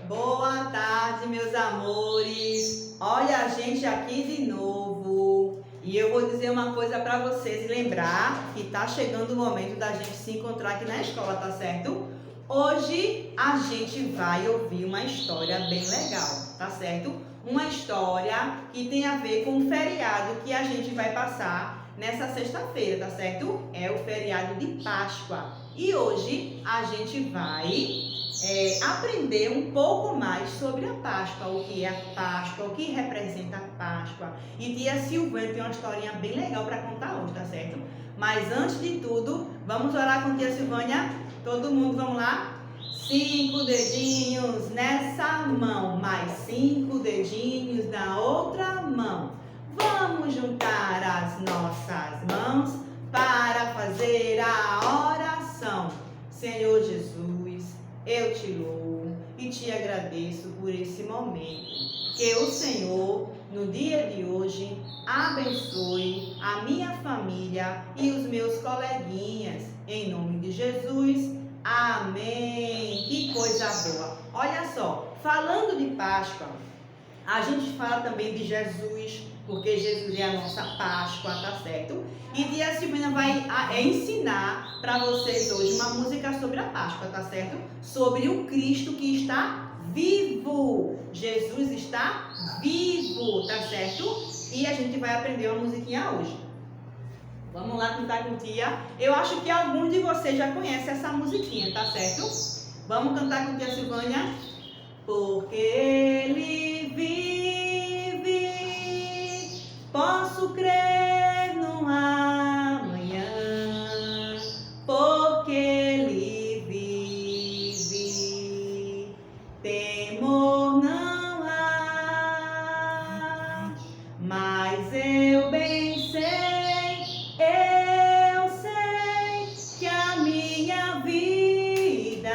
Boa tarde, meus amores. Olha a gente aqui de novo. E eu vou dizer uma coisa para vocês e lembrar que tá chegando o momento da gente se encontrar aqui na escola, tá certo? Hoje a gente vai ouvir uma história bem legal, tá certo? Uma história que tem a ver com o feriado que a gente vai passar nessa sexta-feira, tá certo? É o feriado de Páscoa. E hoje a gente vai aprender um pouco mais sobre a Páscoa, o que é a Páscoa, o que representa a Páscoa. E tia Silvânia tem uma historinha bem legal para contar hoje, tá certo? Mas antes de tudo, vamos orar com tia Silvânia? Todo mundo, vamos lá? 5 dedinhos nessa mão, mais 5 dedinhos na outra mão. Vamos juntar as nossas mãos para fazer a oração. Senhor Jesus, eu te louvo e te agradeço por esse momento. Que o Senhor, no dia de hoje, abençoe a minha família e os meus coleguinhas. Em nome de Jesus, amém. Que coisa boa. Olha só, falando de Páscoa, a gente fala também de Jesus, porque Jesus é a nossa Páscoa, tá certo? E tia Silvina vai ensinar para vocês hoje uma música sobre a Páscoa, tá certo? Sobre o Cristo que está vivo. Jesus está vivo, tá certo? E a gente vai aprender uma musiquinha hoje. Vamos lá cantar com tia. Eu acho que alguns de vocês já conhecem essa musiquinha, tá certo? Vamos cantar com tia Silvânia? Porque Ele vive, posso crer no amanhã, porque Ele vive, temor não há, mas eu bem sei que a minha vida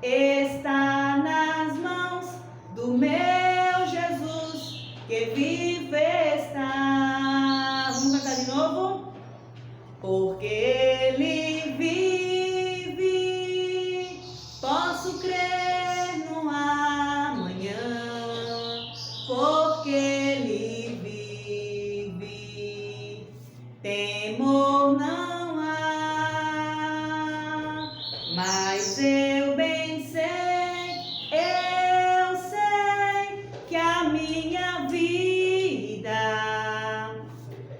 está nas mãos do meu Jesus, que vive está. Vamos cantar de novo? Porque Ele vive, posso crer no amanhã, porque Ele vive, temor não há, mas eu bem sei que a minha vida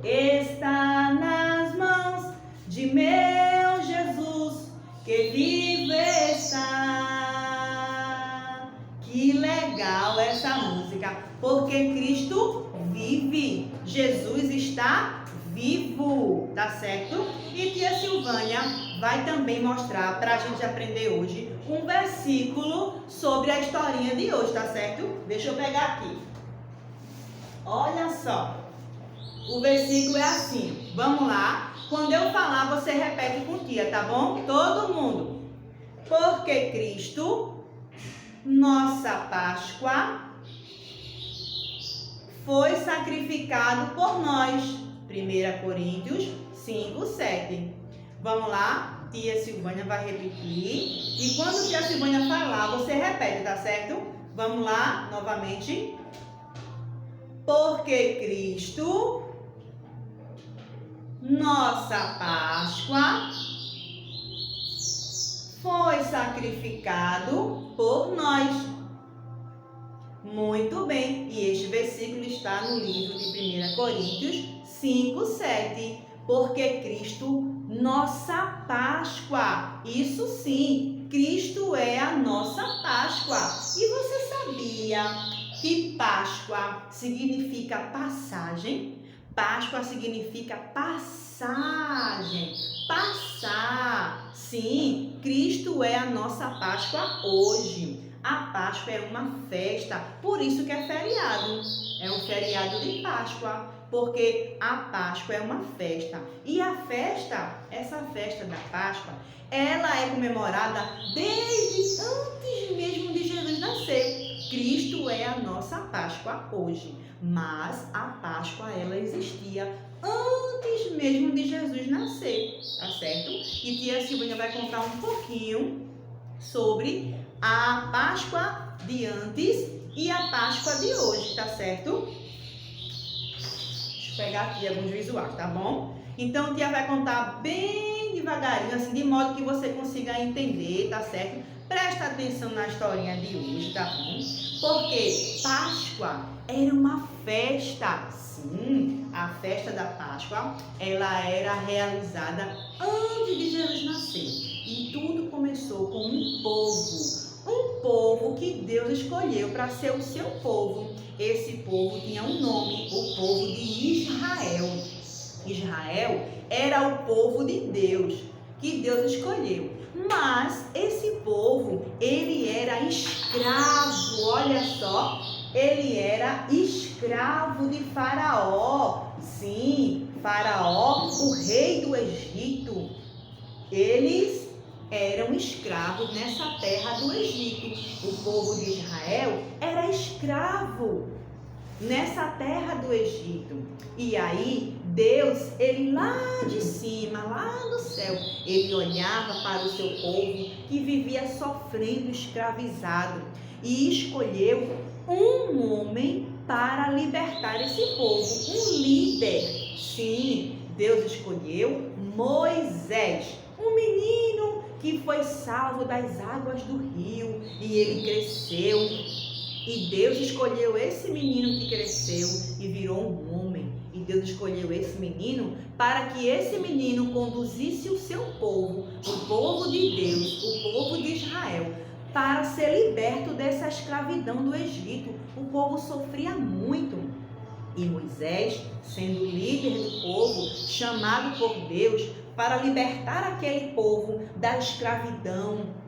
está nas mãos de meu Jesus, que vive está. Que legal essa música, porque Cristo vive, Jesus está vivo, tá certo? E tia Silvânia vai também mostrar para a gente aprender hoje um versículo sobre a historinha de hoje, tá certo? Deixa eu pegar aqui. Olha só, o versículo é assim, vamos lá. Quando eu falar, você repete com tia, tá bom? Todo mundo. Porque Cristo, nossa Páscoa, foi sacrificado por nós. 1 Coríntios 5, 7. Vamos lá? Tia Silvânia vai repetir. E quando tia Silvânia falar, você repete, tá certo? Vamos lá, novamente. Porque Cristo, nossa Páscoa, foi sacrificado por nós. Muito bem. E este versículo está no livro de 1 Coríntios 5, 7. Porque Cristo, nossa Páscoa. Isso sim, Cristo é a nossa Páscoa. E você sabia que Páscoa significa passagem? Páscoa significa passagem. Passar. Sim, Cristo é a nossa Páscoa hoje. A Páscoa é uma festa, por isso que é feriado. É um feriado de Páscoa, porque a Páscoa é uma festa. E a festa, essa festa da Páscoa, ela é comemorada desde antes mesmo de Jesus nascer. Cristo é a nossa Páscoa hoje, mas a Páscoa ela existia antes mesmo de Jesus nascer, tá certo? E tia Silvânia vai contar um pouquinho sobre a Páscoa de antes e a Páscoa de hoje, tá certo? Deixa eu pegar aqui alguns visuais, tá bom? Então, tia vai contar bem devagarinho, assim, de modo que você consiga entender, tá certo? Presta atenção na historinha de hoje, tá bom? Porque Páscoa era uma festa. Sim, a festa da Páscoa, ela era realizada antes de Jesus nascer. E tudo começou com um povo que Deus escolheu para ser o seu povo. Esse povo tinha um nome, o povo de Israel. Israel era o povo de Deus, que Deus escolheu. Mas esse povo, ele era escravo, olha só, ele era escravo de Faraó. Sim, Faraó, o rei do Egito. Eles eram escravos nessa terra do Egito. O povo de Israel era escravo nessa terra do Egito. E aí, Deus, ele lá de cima, lá do céu, ele olhava para o seu povo que vivia sofrendo, escravizado, e escolheu um homem para libertar esse povo, um líder. Sim, Deus escolheu Moisés, um menino que foi salvo das águas do rio, e ele cresceu. E Deus escolheu esse menino que cresceu e virou um homem. E Deus escolheu esse menino para que esse menino conduzisse o seu povo, o povo de Deus, o povo de Israel, para ser liberto dessa escravidão do Egito. O povo sofria muito. E Moisés, sendo líder do povo, chamado por Deus para libertar aquele povo da escravidão,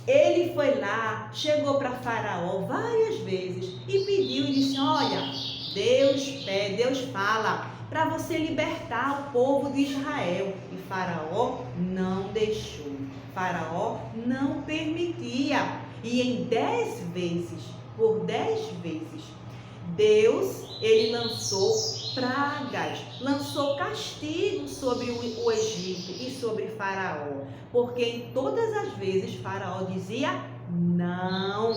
ele foi lá, chegou para Faraó várias vezes e pediu e disse: olha, Deus fala para você libertar o povo de Israel. E Faraó não deixou, Faraó não permitia. E em 10 vezes, por 10 vezes, Deus, ele lançou pragas, lançou castigo sobre o Egito e sobre Faraó, porque em todas as vezes Faraó dizia não.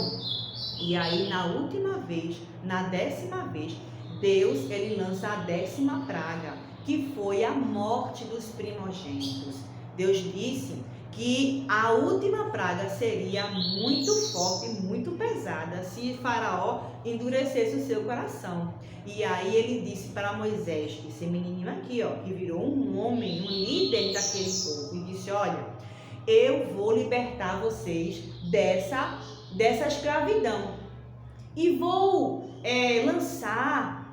E aí na última vez, na 10ª vez, Deus, ele lança a 10ª praga, que foi a morte dos primogênitos. Deus disse que a última praga seria muito forte, muito pesada, se Faraó endurecesse o seu coração. E aí ele disse para Moisés, esse menininho aqui, ó, que virou um homem, um líder daquele povo, e disse: olha, eu vou libertar vocês dessa escravidão e vou lançar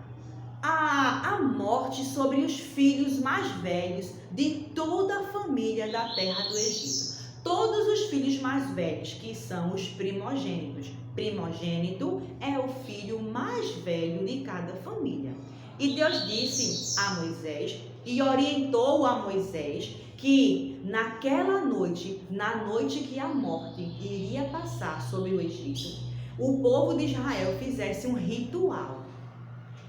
a morte sobre os filhos mais velhos de toda a família da terra do Egito. Todos os filhos mais velhos, que são os primogênitos. Primogênito é o filho mais velho de cada família. E Deus disse a Moisés e orientou a Moisés que naquela noite, na noite que a morte iria passar sobre o Egito, o povo de Israel fizesse um ritual.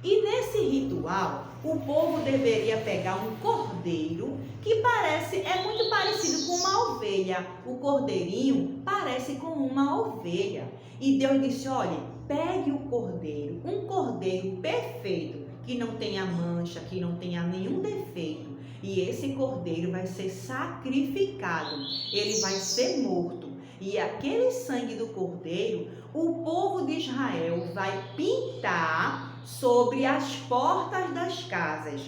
E nesse ritual, o povo deveria pegar um cordeiro que é muito parecido com uma ovelha. O cordeirinho parece com uma ovelha. E Deus disse: olha, pegue o cordeiro, um cordeiro perfeito, que não tenha mancha, que não tenha nenhum defeito. E esse cordeiro vai ser sacrificado, ele vai ser morto. E aquele sangue do cordeiro, o povo de Israel vai pintar sobre as portas das casas.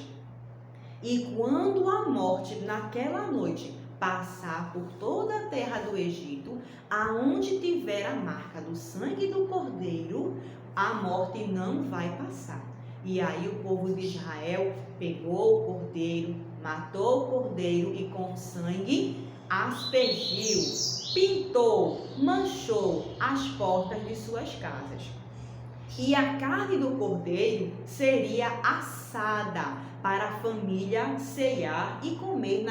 E quando a morte naquela noite passar por toda a terra do Egito, aonde tiver a marca do sangue do cordeiro, a morte não vai passar. E aí o povo de Israel pegou o cordeiro, matou o cordeiro e com o sangue aspergiu, pintou, manchou as portas de suas casas. E a carne do cordeiro seria assada para a família ceiar e comer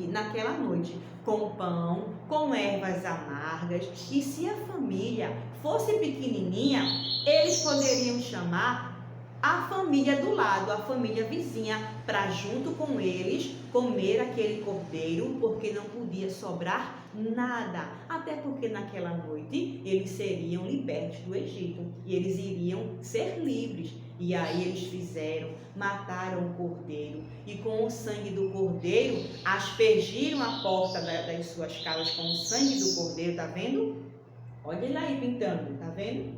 naquela noite, com pão, com ervas amargas. E se a família fosse pequenininha, eles poderiam chamar a família do lado, a família vizinha, para junto com eles comer aquele cordeiro, porque não podia sobrar nada. Até porque naquela noite eles seriam libertos do Egito e eles iriam ser livres. E aí eles mataram o cordeiro e com o sangue do cordeiro aspergiram a porta das suas casas com o sangue do cordeiro, tá vendo? Olha ele aí pintando, tá vendo?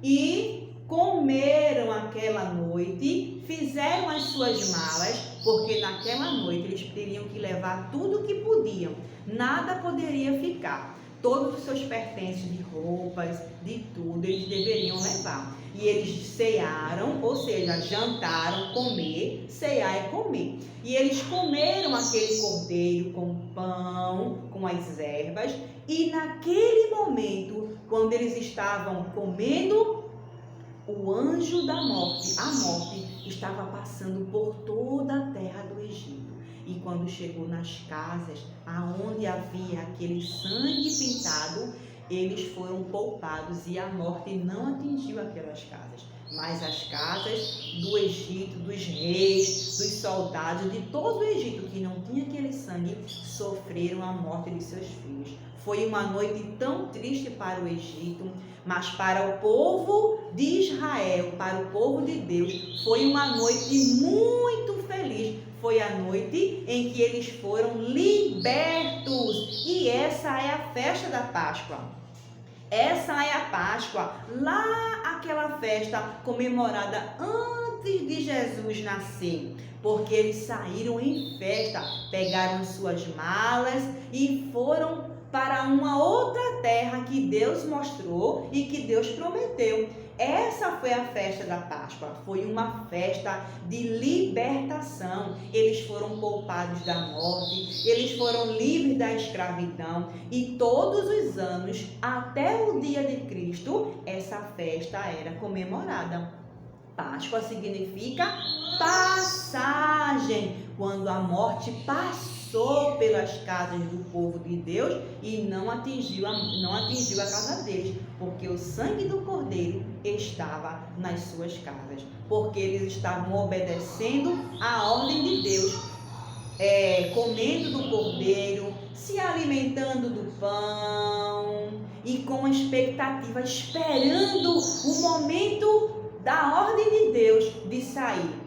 E comeram aquela noite, fizeram as suas malas, porque naquela noite eles teriam que levar tudo o que podiam, nada poderia ficar. Todos os seus pertences de roupas, de tudo, eles deveriam levar. E eles cearam, ou seja, jantaram, comer, cear é comer. E eles comeram aquele cordeiro com pão, com as ervas. E naquele momento, quando eles estavam comendo, o anjo da morte, a morte, estava passando por toda a terra do Egito. E quando chegou nas casas, aonde havia aquele sangue pintado, eles foram poupados e a morte não atingiu aquelas casas. Mas as casas do Egito, dos reis, dos soldados, de todo o Egito que não tinha aquele sangue, sofreram a morte de seus filhos. Foi uma noite tão triste para o Egito, mas para o povo de Israel, para o povo de Deus, foi uma noite muito feliz. Foi a noite em que eles foram libertos. E essa é a festa da Páscoa. Essa é a Páscoa, lá aquela festa comemorada antes de Jesus nascer. Porque eles saíram em festa, pegaram as suas malas e foram para uma outra terra que Deus mostrou e que Deus prometeu. Essa foi a festa da Páscoa, foi uma festa de libertação. Eles foram poupados da morte, eles foram livres da escravidão e todos os anos, até o dia de Cristo, essa festa era comemorada. Páscoa significa passagem, quando a morte passou pelas casas do povo de Deus e não atingiu a casa deles, porque o sangue do cordeiro estava nas suas casas, porque eles estavam obedecendo a ordem de Deus, comendo do cordeiro, se alimentando do pão e com expectativa, esperando o momento da ordem de Deus de sair.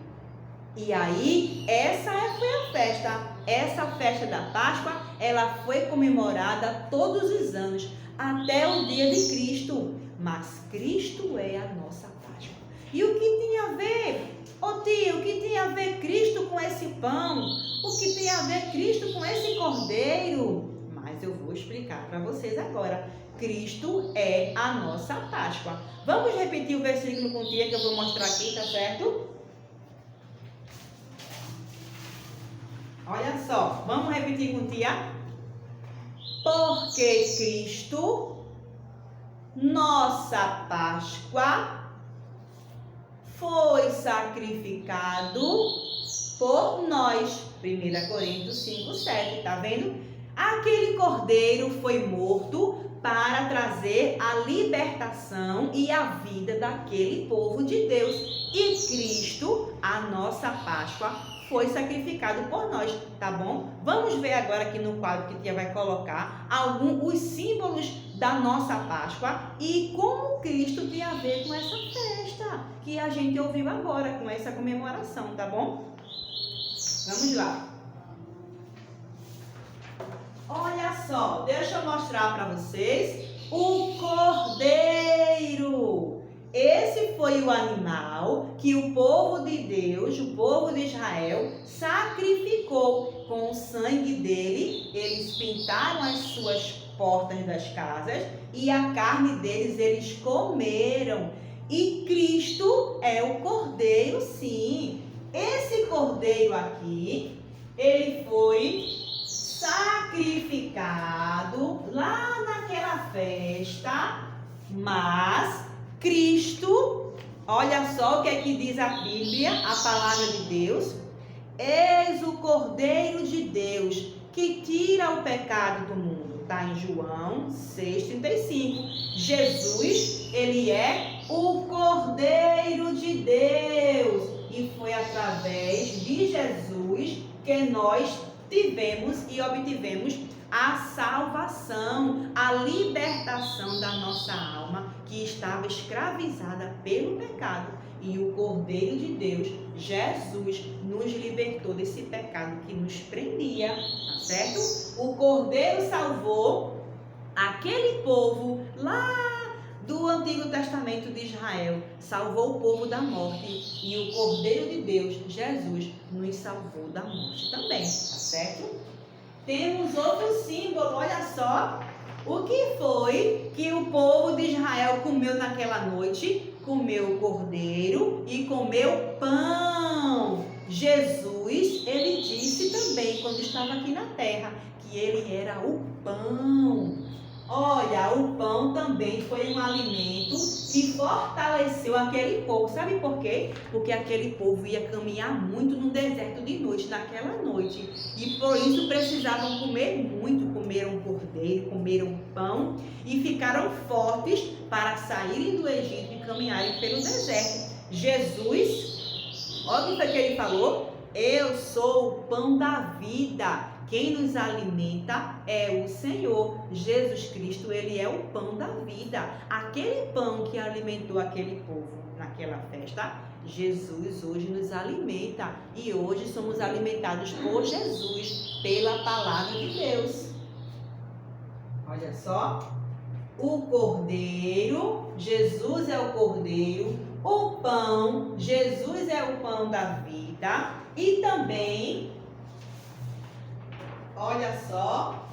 E aí, essa foi a festa. Essa festa da Páscoa, ela foi comemorada todos os anos, até o dia de Cristo. Mas Cristo é a nossa Páscoa. E o que tem a ver, tia, o que tem a ver Cristo com esse pão? O que tem a ver Cristo com esse cordeiro? Mas eu vou explicar para vocês agora. Cristo é a nossa Páscoa. Vamos repetir o versículo com tia que eu vou mostrar aqui, tá certo? Olha só, vamos repetir com tia? Porque Cristo, nossa Páscoa, foi sacrificado por nós. 1 Coríntios 5:7, tá vendo? Aquele cordeiro foi morto para trazer a libertação e a vida daquele povo de Deus. E Cristo, a nossa Páscoa, foi sacrificado por nós, tá bom? Vamos ver agora aqui no quadro que a tia vai colocar os símbolos da nossa Páscoa e como Cristo tem a ver com essa festa que a gente ouviu agora, com essa comemoração, tá bom? Vamos lá. Olha só, deixa eu mostrar para vocês o cordeiro. Esse foi o animal que o povo de Deus, o povo de Israel, sacrificou. Com o sangue dele, eles pintaram as suas portas das casas e a carne deles eles comeram. E Cristo é o cordeiro, sim. Esse cordeiro aqui, ele foi sacrificado lá naquela festa, mas Cristo, olha só o que é que diz a Bíblia, a palavra de Deus. Eis o Cordeiro de Deus que tira o pecado do mundo. Está em João 6,35. Jesus, ele é o Cordeiro de Deus. E foi através de Jesus que nós tivemos e obtivemos a salvação, a libertação da nossa alma que estava escravizada pelo pecado. E o Cordeiro de Deus, Jesus, nos libertou desse pecado que nos prendia, tá certo? O Cordeiro salvou aquele povo lá do Antigo Testamento de Israel, salvou o povo da morte, e o Cordeiro de Deus, Jesus, nos salvou da morte também, tá certo? Temos outro símbolo, olha só, o que foi que o povo de Israel comeu naquela noite? Comeu cordeiro e comeu pão. Jesus, ele disse também, quando estava aqui na terra, que ele era o pão. Olha, o pão também foi um alimento que fortaleceu aquele povo. Sabe por quê? Porque aquele povo ia caminhar muito no deserto de noite, naquela noite. E por isso precisavam comer muito. Comeram cordeiro, comeram pão e ficaram fortes para saírem do Egito e caminharem pelo deserto. Jesus, olha o que ele falou: eu sou o pão da vida. Quem nos alimenta é o Senhor. Jesus Cristo, ele é o pão da vida. Aquele pão que alimentou aquele povo naquela festa, Jesus hoje nos alimenta. E hoje somos alimentados por Jesus, pela palavra de Deus. Olha só. O cordeiro, Jesus é o cordeiro. O pão, Jesus é o pão da vida. E também, olha só,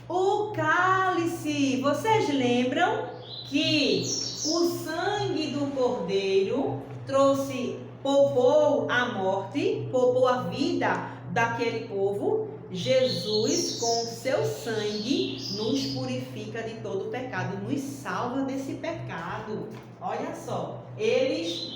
o cálice. Vocês lembram que o sangue do cordeiro poupou a morte, poupou a vida daquele povo? Jesus, com o seu sangue, nos purifica de todo o pecado, nos salva desse pecado. Olha só, eles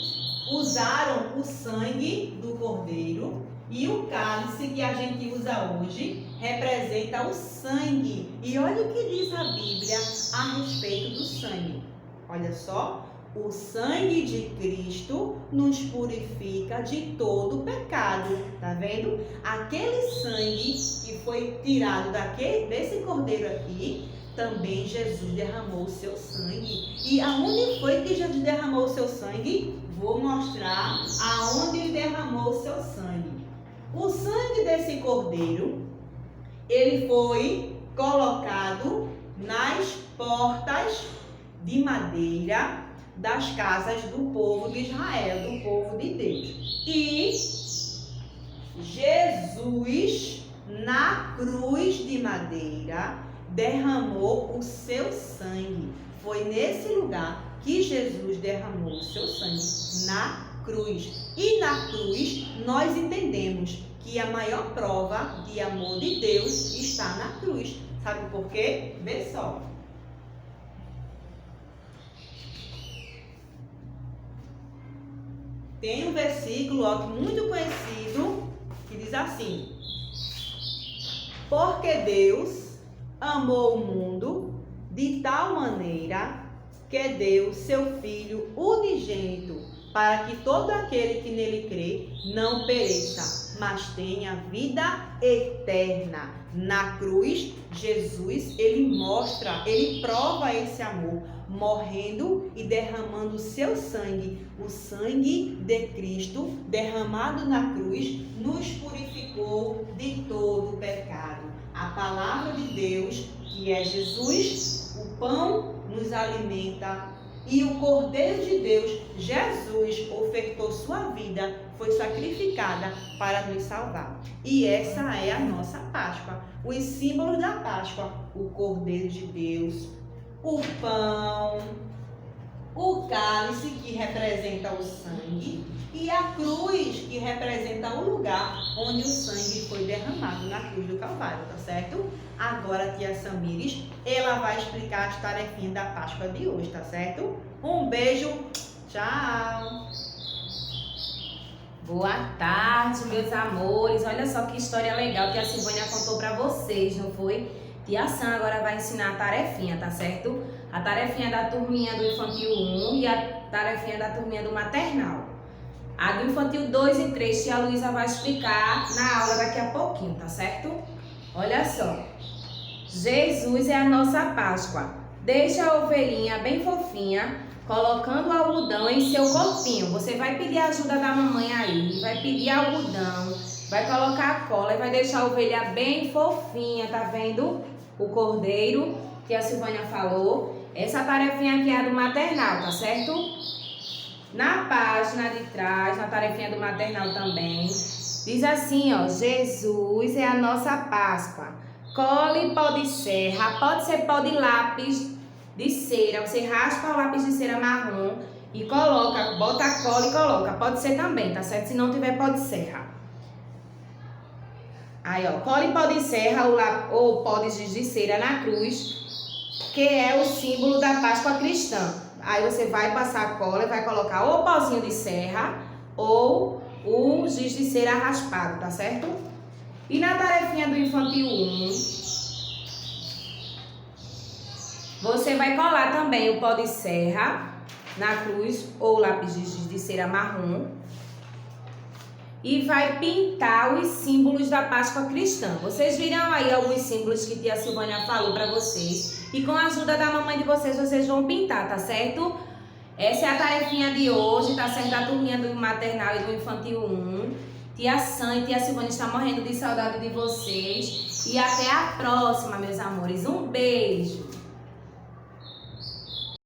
usaram o sangue do cordeiro. E o cálice que a gente usa hoje representa o sangue. E olha o que diz a Bíblia a respeito do sangue. Olha só, o sangue de Cristo nos purifica de todo o pecado. Tá vendo? Aquele sangue que foi tirado desse cordeiro aqui, também Jesus derramou o seu sangue. E aonde foi que Jesus derramou o seu sangue? Vou mostrar aonde ele derramou o seu sangue. O sangue desse cordeiro, ele foi colocado nas portas de madeira das casas do povo de Israel, do povo de Deus. E Jesus, na cruz de madeira, derramou o seu sangue. Foi nesse lugar que Jesus derramou o seu sangue, na cruz. E na cruz nós entendemos que a maior prova de amor de Deus está na cruz. Sabe por quê? Vê só. Tem um versículo muito conhecido que diz assim: porque Deus amou o mundo de tal maneira que deu seu Filho unigênito, para que todo aquele que nele crê não pereça, mas tenha vida eterna. Na cruz, Jesus, ele mostra, ele prova esse amor, morrendo e derramando o seu sangue. O sangue de Cristo, derramado na cruz, nos purificou de todo o pecado. A palavra de Deus, que é Jesus, o pão, nos alimenta. E o Cordeiro de Deus, Jesus, ofertou sua vida, foi sacrificada para nos salvar. E essa é a nossa Páscoa. Os símbolos da Páscoa: o Cordeiro de Deus, o pão, o cálice, que representa o sangue, e a cruz, que representa o lugar onde o sangue foi derramado, na cruz do Calvário, tá certo? Agora a tia Samires, ela vai explicar as tarefinhas da Páscoa de hoje, tá certo? Um beijo, tchau! Boa tarde, meus amores. Olha só que história legal que a Silvânia contou pra vocês, não foi? Tia Sam agora vai ensinar a tarefinha, tá certo? A tarefinha da turminha do Infantil 1 e a tarefinha da turminha do Maternal. A do Infantil 2 e 3, tia Luísa vai explicar na aula daqui a pouquinho, tá certo? Olha só. Jesus é a nossa Páscoa. Deixa a ovelhinha bem fofinha, colocando o algodão em seu corpinho. Você vai pedir a ajuda da mamãe aí, vai pedir algodão, vai colocar a cola e vai deixar a ovelha bem fofinha, tá vendo? O cordeiro que a Silvânia falou. Essa tarefinha aqui é a do maternal, tá certo? Na página de trás, na tarefinha do maternal também, diz assim, ó: Jesus é a nossa Páscoa. Cole pó de serra, pode ser pó de lápis de cera, você raspa o lápis de cera marrom e coloca, bota a cola e coloca, pode ser também, tá certo? Se não tiver pó de serra. Aí, ó, cole pó de serra ou pó de giz de cera na cruz, que é o símbolo da Páscoa cristã. Aí você vai passar a cola e vai colocar ou pozinho de serra ou o giz de cera raspado, tá certo? E na tarefinha do Infantil 1, você vai colar também o pó de serra na cruz ou lápis de giz de cera marrom e vai pintar os símbolos da Páscoa cristã. Vocês viram aí alguns símbolos que tia Silvânia falou para vocês e com a ajuda da mamãe de vocês vão pintar, tá certo? Essa é a tarefinha de hoje, tá certo? Da turminha do maternal e do Infantil 1. Tia Sam e tia Silvânia estão morrendo de saudade de vocês. E até a próxima, meus amores. Um beijo!